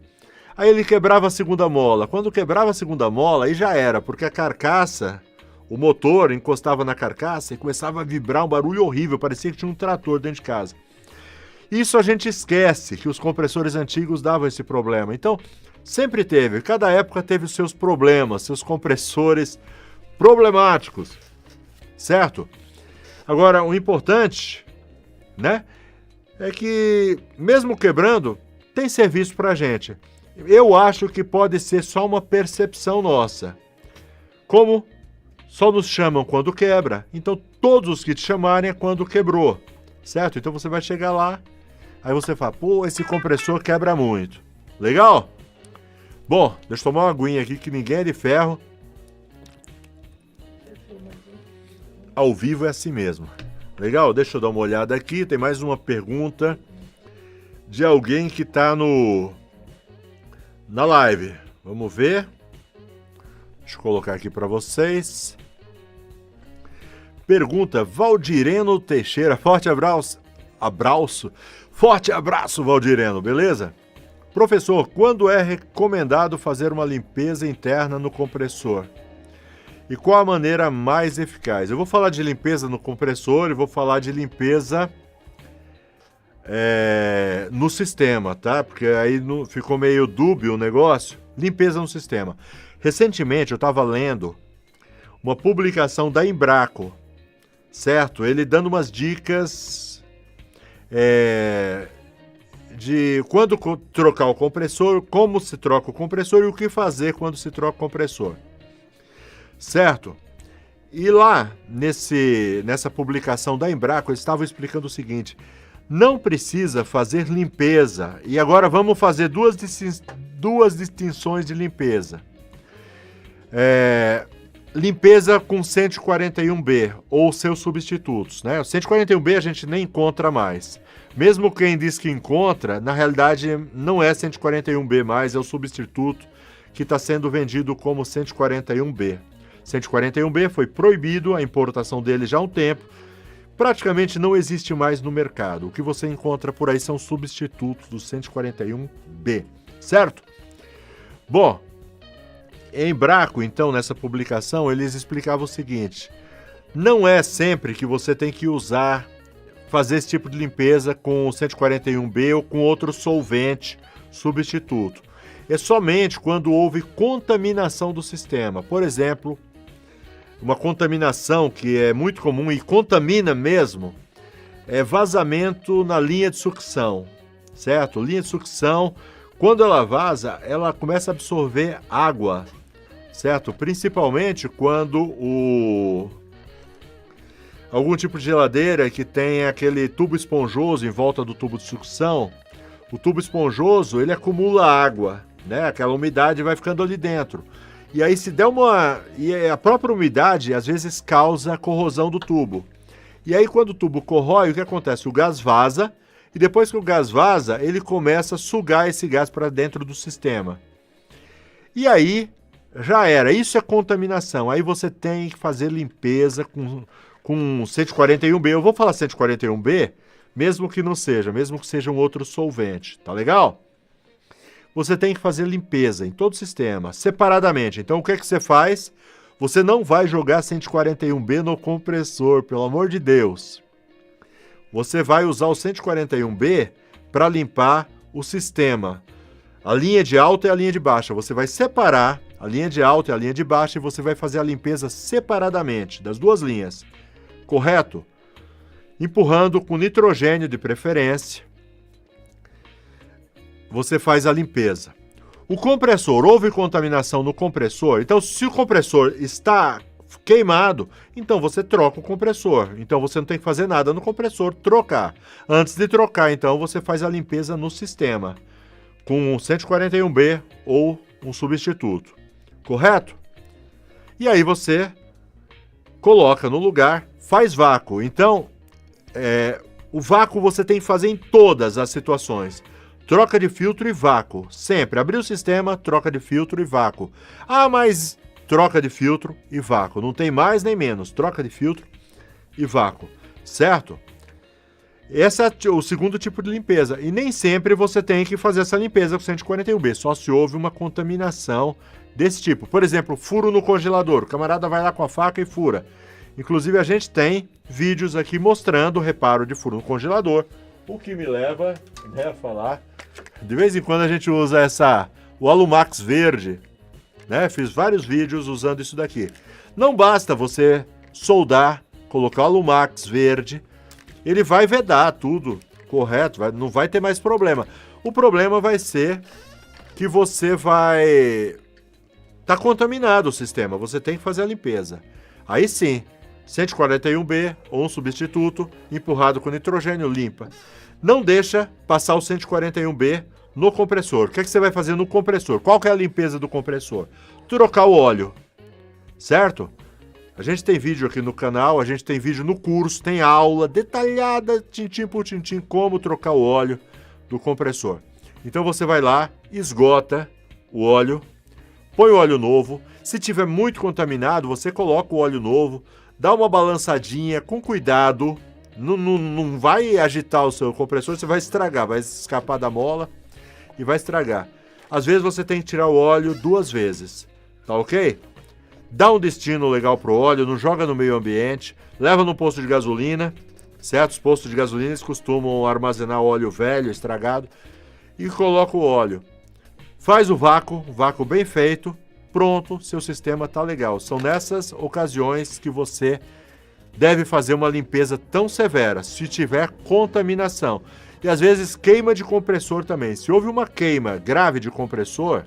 Aí ele quebrava a segunda mola. Quando quebrava a segunda mola, aí já era, porque a carcaça, o motor encostava na carcaça e começava a vibrar um barulho horrível, parecia que tinha um trator dentro de casa. Isso a gente esquece, que os compressores antigos davam esse problema. Então, sempre teve, cada época teve os seus problemas, seus compressores problemáticos, certo? Agora, o importante, né, é que, mesmo quebrando, tem serviço pra gente. Eu acho que pode ser só uma percepção nossa. Como só nos chamam quando quebra, então todos os que te chamarem é quando quebrou, certo? Então você vai chegar lá, aí você fala, esse compressor quebra muito. Legal? Bom, deixa eu tomar uma aguinha aqui que ninguém é de ferro. Ao vivo é assim mesmo. Legal? Deixa eu dar uma olhada aqui. Tem mais uma pergunta de alguém que tá na live. Vamos ver. Deixa eu colocar aqui para vocês. Pergunta Valdireno Teixeira. Forte abraço. Forte abraço, Valdireno, beleza? Professor, quando é recomendado fazer uma limpeza interna no compressor? E qual a maneira mais eficaz? Eu vou falar de limpeza no compressor e vou falar de limpeza no sistema, tá? Porque aí ficou meio dúbio o negócio. Limpeza no sistema. Recentemente eu estava lendo uma publicação da Embraco, certo? Ele dando umas dicas de quando trocar o compressor, como se troca o compressor e o que fazer quando se troca o compressor, certo? E lá, nessa publicação da Embraco, eles estavam explicando o seguinte: não precisa fazer limpeza. E agora vamos fazer duas distinções de limpeza. Limpeza com 141B ou seus substitutos, né? O 141B a gente nem encontra mais. Mesmo quem diz que encontra, na realidade não é 141B mais, é o substituto que está sendo vendido como 141B. 141B foi proibido a importação dele já há um tempo. Praticamente não existe mais no mercado. O que você encontra por aí são substitutos do 141B, certo? Bom, em Embraco, então, nessa publicação, eles explicavam o seguinte: não é sempre que você tem que fazer esse tipo de limpeza com o 141B ou com outro solvente substituto. É somente quando houve contaminação do sistema. Por exemplo, uma contaminação que é muito comum e contamina mesmo é vazamento na linha de sucção, certo? Linha de sucção, quando ela vaza, ela começa a absorver água, certo? Principalmente quando algum tipo de geladeira que tem aquele tubo esponjoso em volta do tubo de sucção, o tubo esponjoso, ele acumula água, né? Aquela umidade vai ficando ali dentro. E aí se der e a própria umidade às vezes causa corrosão do tubo. E aí quando o tubo corrói, o que acontece? O gás vaza, e depois que o gás vaza, ele começa a sugar esse gás para dentro do sistema. E aí já era, isso é contaminação. Aí você tem que fazer limpeza com 141B. Eu vou falar 141B, mesmo que não seja, mesmo que seja um outro solvente, tá legal? Você tem que fazer limpeza em todo o sistema, separadamente. Então, o que é que você faz? Você não vai jogar 141B no compressor, pelo amor de Deus. Você vai usar o 141B para limpar o sistema. A linha de alta e a linha de baixa. Você vai separar a linha de alta e a linha de baixa e você vai fazer a limpeza separadamente das duas linhas. Correto? Empurrando com nitrogênio de preferência. Você faz a limpeza. O compressor, houve contaminação no compressor, então se o compressor está queimado, então você troca o compressor. Então você não tem que fazer nada no compressor, trocar. Antes de trocar, então, você faz a limpeza no sistema, com um 141B ou um substituto. Correto? E aí você coloca no lugar, faz vácuo. Então, o vácuo você tem que fazer em todas as situações. Troca de filtro e vácuo. Sempre. Abrir o sistema, troca de filtro e vácuo. Ah, mas troca de filtro e vácuo. Não tem mais nem menos. Troca de filtro e vácuo. Certo? Esse é o segundo tipo de limpeza. E nem sempre você tem que fazer essa limpeza com 141B. Só se houve uma contaminação desse tipo. Por exemplo, furo no congelador. O camarada vai lá com a faca e fura. Inclusive, a gente tem vídeos aqui mostrando o reparo de furo no congelador. O que me leva a falar... De vez em quando a gente usa o Alumax verde, né? Fiz vários vídeos usando isso daqui. Não basta você soldar, colocar o Alumax verde, ele vai vedar tudo, correto? Não vai ter mais problema. O problema vai ser que você vai... Tá contaminado o sistema, você tem que fazer a limpeza. Aí sim, 141B ou um substituto, empurrado com nitrogênio, limpa. Não deixa passar o 141B no compressor. O que é que você vai fazer no compressor? Qual que é a limpeza do compressor? Trocar o óleo, certo? A gente tem vídeo aqui no canal, a gente tem vídeo no curso, tem aula detalhada, tintim por tintim, como trocar o óleo do compressor. Então você vai lá, esgota o óleo, põe o óleo novo. Se tiver muito contaminado, você coloca o óleo novo, dá uma balançadinha com cuidado, não vai agitar o seu compressor, você vai estragar, vai escapar da mola e vai estragar. Às vezes você tem que tirar o óleo 2 vezes, tá ok? Dá um destino legal pro óleo, não joga no meio ambiente, leva no posto de gasolina, certo? Os postos de gasolina eles costumam armazenar óleo velho, estragado, e coloca o óleo. Faz o vácuo bem feito, pronto, seu sistema tá legal. São nessas ocasiões que você deve fazer uma limpeza tão severa, se tiver contaminação. E às vezes queima de compressor também. Se houve uma queima grave de compressor,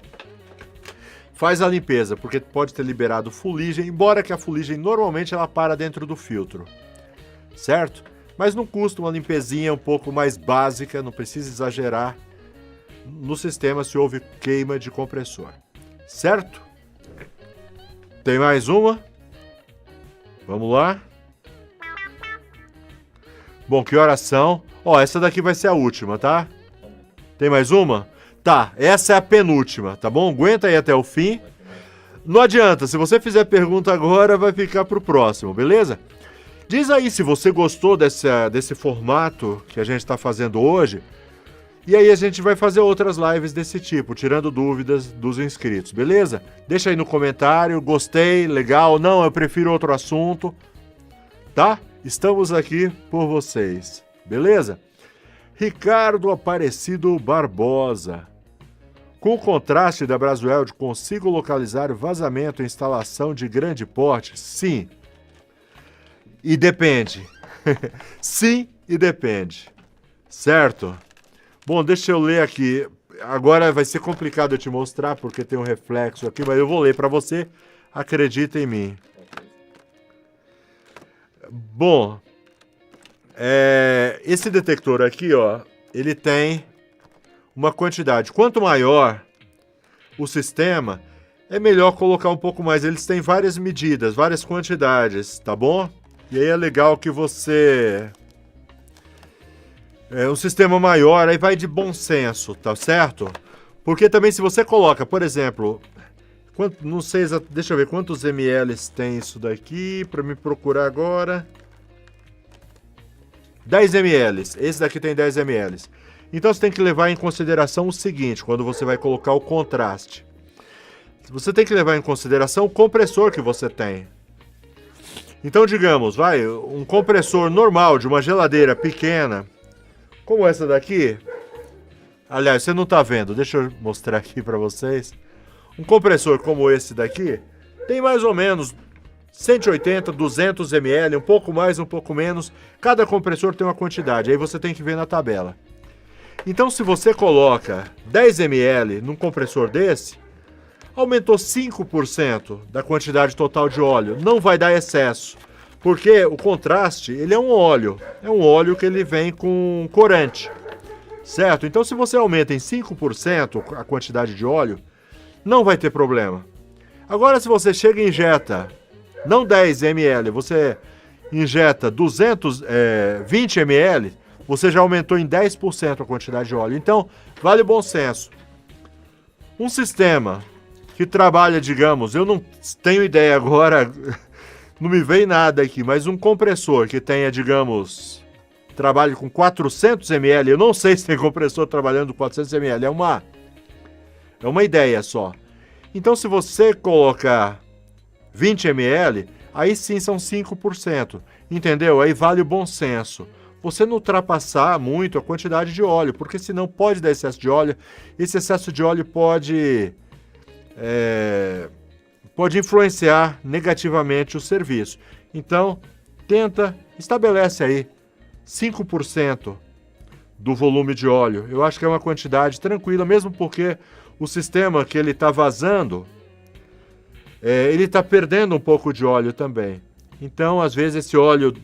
faz a limpeza, porque pode ter liberado fuligem, embora que a fuligem normalmente ela para dentro do filtro, certo? Mas não custa uma limpezinha um pouco mais básica, não precisa exagerar no sistema se houve queima de compressor, certo? Tem mais uma? Vamos lá. Bom, que horas são? Ó, essa daqui vai ser a última, tá? Tem mais uma? Tá, essa é a penúltima, tá bom? Aguenta aí até o fim. Não adianta, se você fizer pergunta agora, vai ficar pro próximo, beleza? Diz aí se você gostou desse formato que a gente tá fazendo hoje. E aí a gente vai fazer outras lives desse tipo, tirando dúvidas dos inscritos, beleza? Deixa aí no comentário, gostei, legal, não, eu prefiro outro assunto, tá? Estamos aqui por vocês, beleza? Ricardo Aparecido Barbosa. Com o contraste da Brasweld, consigo localizar vazamento em instalação de grande porte? Sim. E depende. Sim e depende. Certo? Bom, deixa eu ler aqui. Agora vai ser complicado eu te mostrar porque tem um reflexo aqui, mas eu vou ler para você. Acredita em mim. Bom, esse detector aqui, ó, ele tem uma quantidade. Quanto maior o sistema, é melhor colocar um pouco mais. Eles têm várias medidas, várias quantidades, tá bom? E aí é legal que você... um sistema maior, aí vai de bom senso, tá certo? Porque também se você coloca, por exemplo... não sei exatamente, deixa eu ver quantos ml tem isso daqui, para me procurar agora. 10 ml, esse daqui tem 10 ml. Então você tem que levar em consideração o seguinte, quando você vai colocar o contraste. Você tem que levar em consideração o compressor que você tem. Então digamos, um compressor normal de uma geladeira pequena, como essa daqui. Aliás, você não está vendo, deixa eu mostrar aqui para vocês. Um compressor como esse daqui tem mais ou menos 180, 200 ml, um pouco mais, um pouco menos. Cada compressor tem uma quantidade, aí você tem que ver na tabela. Então, se você coloca 10 ml num compressor desse, aumentou 5% da quantidade total de óleo. Não vai dar excesso, porque o contraste ele é um óleo que ele vem com corante, certo? Então, se você aumenta em 5% a quantidade de óleo, não vai ter problema. Agora, se você chega e injeta, não 10 ml, você injeta 20 ml, você já aumentou em 10% a quantidade de óleo. Então, vale bom senso. Um sistema que trabalha, digamos, eu não tenho ideia agora, não me veio nada aqui, mas um compressor que tenha, digamos, trabalhe com 400 ml, eu não sei se tem compressor trabalhando com 400 ml, é uma ideia só. Então, se você colocar 20 ml, aí sim são 5%, entendeu? Aí vale o bom senso. Você não ultrapassar muito a quantidade de óleo, porque senão pode dar excesso de óleo. Esse excesso de óleo pode influenciar negativamente o serviço. Então, estabelece aí 5% do volume de óleo. Eu acho que é uma quantidade tranquila, mesmo porque o sistema que ele está vazando, ele está perdendo um pouco de óleo também. Então, às vezes, esse óleo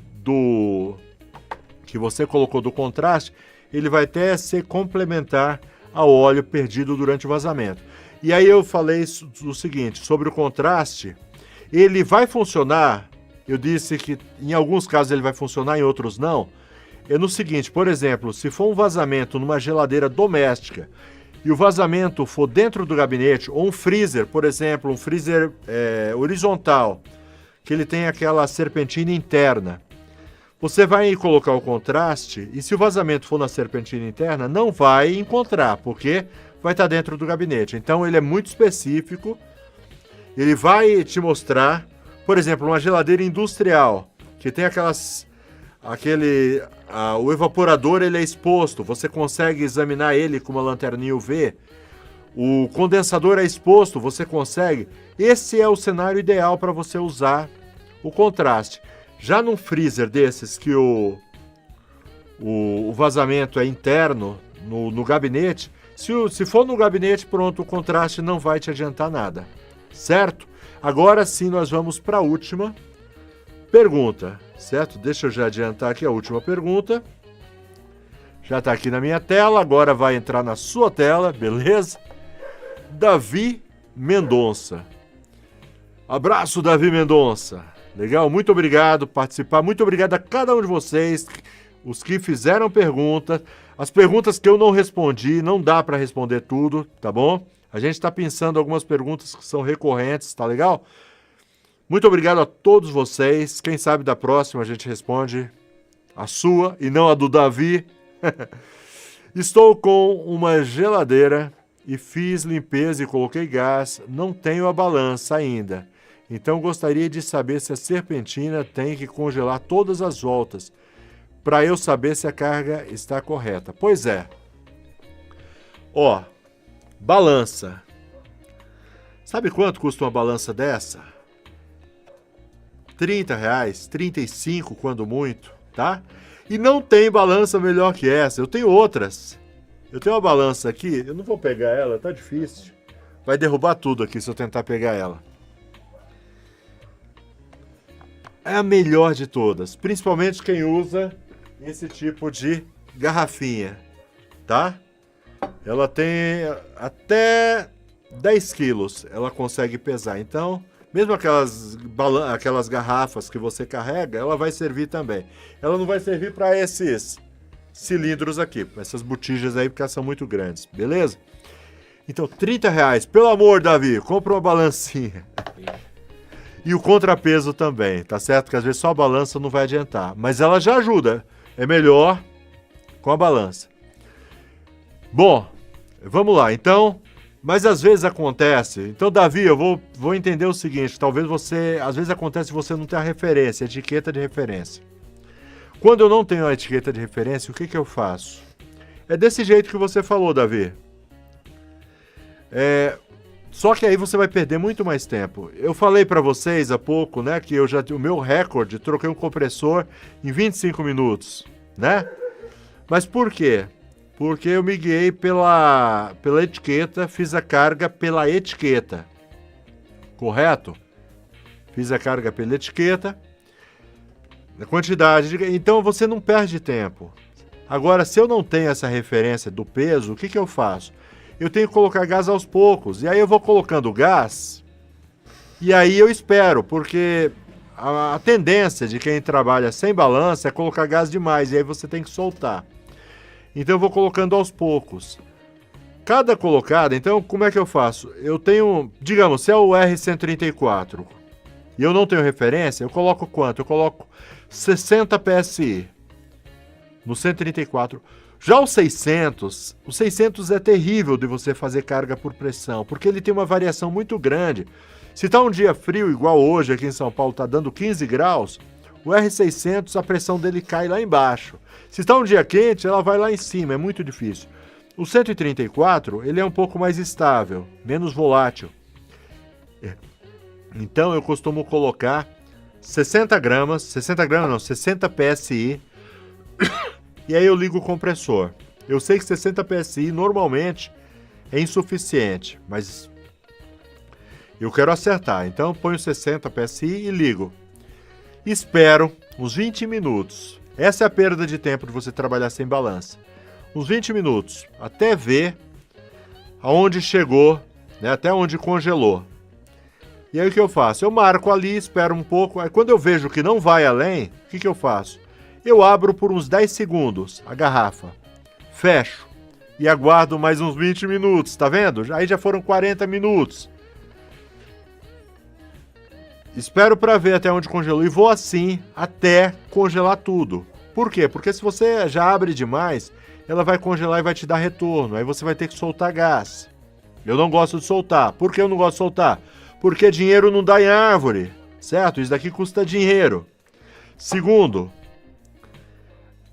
que você colocou do contraste, ele vai até ser complementar ao óleo perdido durante o vazamento. E aí eu falei o seguinte, sobre o contraste, ele vai funcionar, eu disse que em alguns casos ele vai funcionar, em outros não, é no seguinte, por exemplo, se for um vazamento numa geladeira doméstica, e o vazamento for dentro do gabinete, ou um freezer, por exemplo, um freezer horizontal, que ele tem aquela serpentina interna. Você vai colocar o contraste e se o vazamento for na serpentina interna, não vai encontrar, porque vai estar dentro do gabinete. Então ele é muito específico, ele vai te mostrar, por exemplo, uma geladeira industrial, que tem o evaporador ele é exposto, você consegue examinar ele com uma lanterninha UV, o condensador é exposto, você consegue. Esse é o cenário ideal para você usar o contraste. Já num freezer desses que o vazamento é interno no gabinete, se for no gabinete, pronto, o contraste não vai te adiantar nada, certo? Agora sim nós vamos para a última pergunta, certo? Deixa eu já adiantar aqui a última pergunta. Já está aqui na minha tela, agora vai entrar na sua tela, beleza? Davi Mendonça. Abraço, Davi Mendonça. Legal, muito obrigado por participar, muito obrigado a cada um de vocês, os que fizeram perguntas, as perguntas que eu não respondi, não dá para responder tudo, tá bom? A gente está pensando algumas perguntas que são recorrentes, tá legal? Muito obrigado a todos vocês, quem sabe da próxima a gente responde a sua e não a do Davi. Estou com uma geladeira e fiz limpeza e coloquei gás, não tenho a balança ainda. Então gostaria de saber se a serpentina tem que congelar todas as voltas, para eu saber se a carga está correta. Pois é. Ó, balança. Sabe quanto custa uma balança dessa? R$30, 35 quando muito, tá? E não tem balança melhor que essa. Eu tenho outras. Eu tenho uma balança aqui, eu não vou pegar ela, tá difícil. Vai derrubar tudo aqui se eu tentar pegar ela. É a melhor de todas, principalmente quem usa esse tipo de garrafinha, tá? Ela tem até 10 quilos, ela consegue pesar. Então, mesmo aquelas garrafas que você carrega, ela vai servir também. Ela não vai servir para esses cilindros aqui, essas botijas aí, porque elas são muito grandes, beleza? Então, R$30, pelo amor, Davi, compra uma balancinha. E o contrapeso também, tá certo? Que às vezes só a balança não vai adiantar. Mas ela já ajuda. É melhor com a balança. Bom, vamos lá. Então, mas às vezes acontece. Então, Davi, eu vou entender o seguinte. Talvez às vezes acontece você não ter a referência, a etiqueta de referência. Quando eu não tenho a etiqueta de referência, o que eu faço? É desse jeito que você falou, Davi. Só que aí você vai perder muito mais tempo. Eu falei para vocês há pouco, né, que o meu recorde, troquei um compressor em 25 minutos, né? Mas por quê? Porque eu me guiei pela etiqueta, fiz a carga pela etiqueta. Correto? Fiz a carga pela etiqueta, a quantidade, então você não perde tempo. Agora, se eu não tenho essa referência do peso, o que eu faço? Eu tenho que colocar gás aos poucos. E aí eu vou colocando gás e aí eu espero, porque a tendência de quem trabalha sem balança é colocar gás demais, e aí você tem que soltar. Então eu vou colocando aos poucos. Cada colocada, então como é que eu faço? Eu tenho, digamos, se é o R134 e eu não tenho referência, eu coloco quanto? Eu coloco 60 PSI no 134. Já o 600 é terrível de você fazer carga por pressão, porque ele tem uma variação muito grande. Se está um dia frio, igual hoje aqui em São Paulo, está dando 15 graus, o R600, a pressão dele cai lá embaixo. Se está um dia quente, ela vai lá em cima, é muito difícil. O 134, ele é um pouco mais estável, menos volátil. Então eu costumo colocar 60 PSI, e aí eu ligo o compressor. Eu sei que 60 PSI normalmente é insuficiente, mas eu quero acertar. Então eu ponho 60 PSI e ligo. Espero uns 20 minutos. Essa é a perda de tempo de você trabalhar sem balança. Uns 20 minutos, até ver aonde chegou, né, até onde congelou. E aí o que eu faço? Eu marco ali, espero um pouco. Aí quando eu vejo que não vai além, o que eu faço? Eu abro por uns 10 segundos a garrafa, fecho e aguardo mais uns 20 minutos, tá vendo? Aí já foram 40 minutos. Espero para ver até onde congelou e vou assim até congelar tudo. Por quê? Porque se você já abre demais, ela vai congelar e vai te dar retorno. Aí você vai ter que soltar gás. Eu não gosto de soltar. Por que eu não gosto de soltar? Porque dinheiro não dá em árvore, certo? Isso daqui custa dinheiro. Segundo,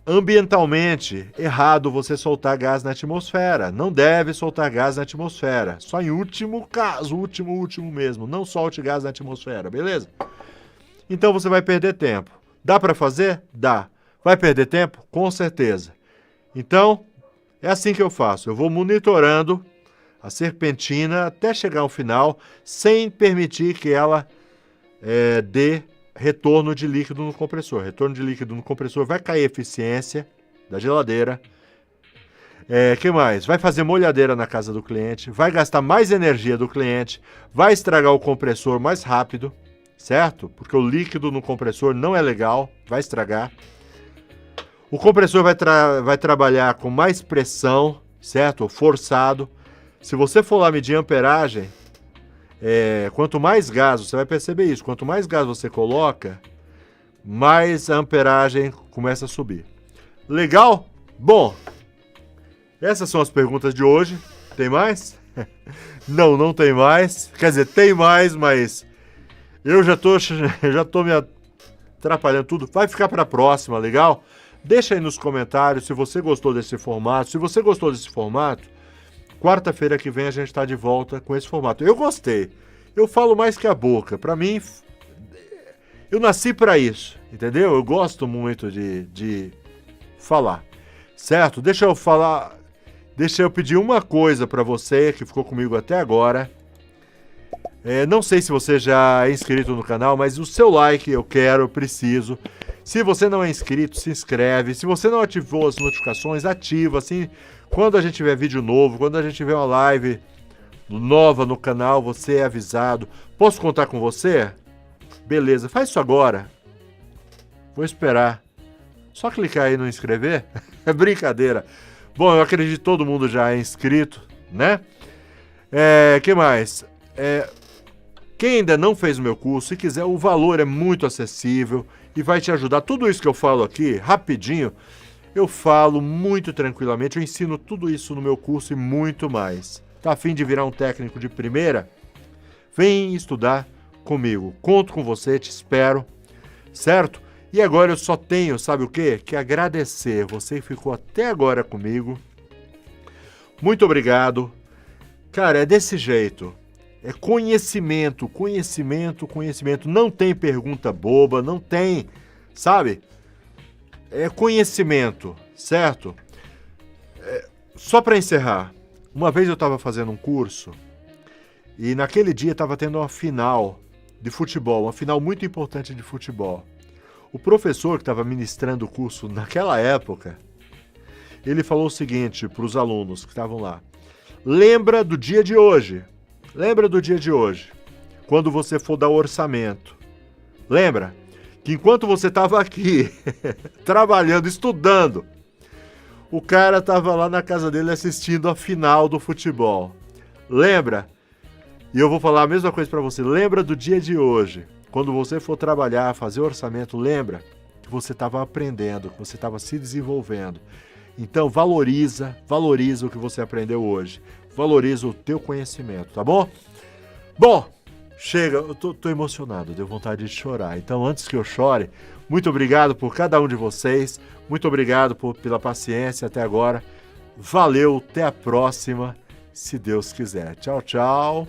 ambientalmente, errado você soltar gás na atmosfera. Não deve soltar gás na atmosfera. Só em último caso, último mesmo. Não solte gás na atmosfera, beleza? Então você vai perder tempo. Dá para fazer? Dá. Vai perder tempo? Com certeza. Então, é assim que eu faço. Eu vou monitorando a serpentina até chegar ao final, sem permitir que ela dê retorno de líquido no compressor. Retorno de líquido no compressor vai cair a eficiência da geladeira. Que mais? Vai fazer molhadeira na casa do cliente, vai gastar mais energia do cliente, vai estragar o compressor mais rápido, certo? Porque o líquido no compressor não é legal, vai estragar. O compressor vai trabalhar com mais pressão, certo? Forçado. Se você for lá medir a amperagem, quanto mais gás, você vai perceber isso, quanto mais gás você coloca, mais a amperagem começa a subir. Legal? Bom, essas são as perguntas de hoje. Tem mais? Não tem mais. Quer dizer, tem mais, mas eu já tô me atrapalhando tudo. Vai ficar para a próxima, legal? Deixa aí nos comentários se você gostou desse formato. Se você gostou desse formato, quarta-feira que vem a gente está de volta com esse formato. Eu gostei. Eu falo mais que a boca. Para mim, eu nasci para isso, entendeu? Eu gosto muito de falar, certo? Deixa eu pedir uma coisa para você que ficou comigo até agora. Não sei se você já é inscrito no canal, mas o seu like eu preciso. Se você não é inscrito, se inscreve. Se você não ativou as notificações, ativa, assim, quando a gente tiver vídeo novo, quando a gente tiver uma live nova no canal, você é avisado. Posso contar com você? Beleza, faz isso agora. Vou esperar. Só clicar aí no inscrever. É brincadeira. Bom, eu acredito que todo mundo já é inscrito, né? Que mais? Quem ainda não fez o meu curso, se quiser, o valor é muito acessível e vai te ajudar. Tudo isso que eu falo aqui, rapidinho, eu falo muito tranquilamente. Eu ensino tudo isso no meu curso e muito mais. Tá a fim de virar um técnico de primeira? Vem estudar comigo. Conto com você, te espero, certo? E agora eu só tenho, sabe o quê? Que agradecer. Você que ficou até agora comigo. Muito obrigado. Cara, é desse jeito. É conhecimento, conhecimento, conhecimento. Não tem pergunta boba, não tem, sabe? É conhecimento, certo? Só para encerrar. Uma vez eu estava fazendo um curso e naquele dia estava tendo uma final de futebol, uma final muito importante de futebol. O professor que estava ministrando o curso naquela época, ele falou o seguinte para os alunos que estavam lá. Lembra do dia de hoje. Lembra do dia de hoje, quando você for dar o orçamento. Lembra que enquanto você estava aqui, trabalhando, estudando, o cara estava lá na casa dele assistindo a final do futebol. Lembra? E eu vou falar a mesma coisa para você. Lembra do dia de hoje, quando você for trabalhar, fazer o orçamento, lembra que você estava aprendendo, que você estava se desenvolvendo. Então valoriza o que você aprendeu hoje. Valoriza o teu conhecimento, tá bom? Bom, chega, eu tô emocionado, deu vontade de chorar. Então, antes que eu chore, muito obrigado por cada um de vocês. Muito obrigado pela paciência até agora. Valeu, até a próxima, se Deus quiser. Tchau, tchau.